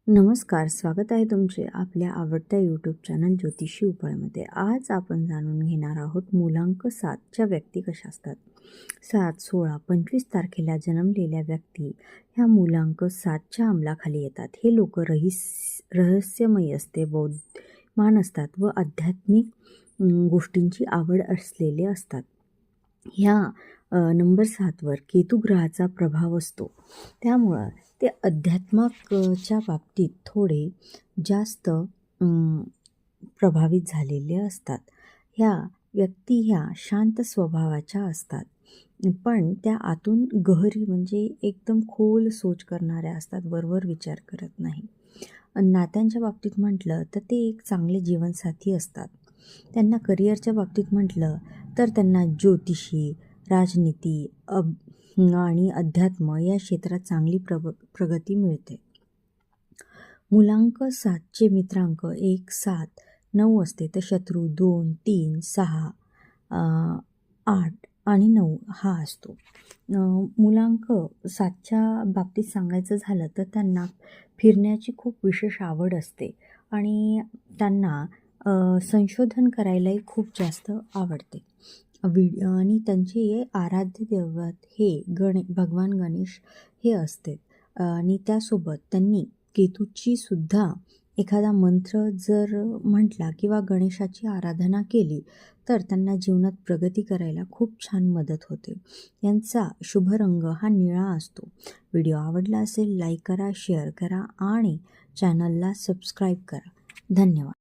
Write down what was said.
नमस्कार, स्वागत आहे तुमचे आपल्या आवडत्या यूट्यूब चॅनल ज्योतिषी उपायमध्ये. आज आपण जाणून घेणार आहोत मूलांक 7च्या व्यक्ती कशा असतात. 7, 16, 25 तारखेला जन्मलेल्या व्यक्ती ह्या मूलांक 7च्या अंमलाखाली येतात. हे लोक रहस्यमयी असते, बौद्धिमान असतात व आध्यात्मिक गोष्टींची आवड असलेले असतात. ह्या नंबर 7वर केतू ग्रहाचा प्रभाव असतो, त्यामुळं ते अध्यात्माच्या बाबतीत थोडे जास्त प्रभावित झालेले असतात. ह्या व्यक्ती ह्या शांत स्वभावाच्या असतात, पण त्या आतून गहरी म्हणजे एकदम खोल सोच करणाऱ्या असतात, वरवर विचार करत नाही. नात्यांच्या बाबतीत म्हटलं तर ते एक चांगले जीवनसाथी असतात. त्यांना करिअरच्या बाबतीत म्हटलं तर त्यांना ज्योतिषी, राजनीती आणि अध्यात्म या क्षेत्रात चांगली प्रगती मिळते. मूलांक 7चे मित्रांक 1, 7, 9 असते, तर शत्रू 2, 3, 6, 8 आणि 9 हा असतो. मूलांक 7च्या बाबतीत सांगायचं झालं तर त्यांना फिरण्याची खूप विशेष आवड असते आणि त्यांना संशोधन करायलाही खूप जास्त आवडते. आणि त्यांचे आराध्य दैवत हे भगवान गणेश हे असते. आणि त्यासोबत त्यांनी केतूची सुद्धा एखादा मंत्र जर म्हटला किंवा गणेशाची आराधना केली तर त्यांना जीवनात प्रगती करायला खूप छान मदत होते. यांचा शुभ रंग हा निळा असतो. व्हिडिओ आवडला असेल लाईक करा, शेअर करा आणि चॅनलला सबस्क्राईब करा. धन्यवाद.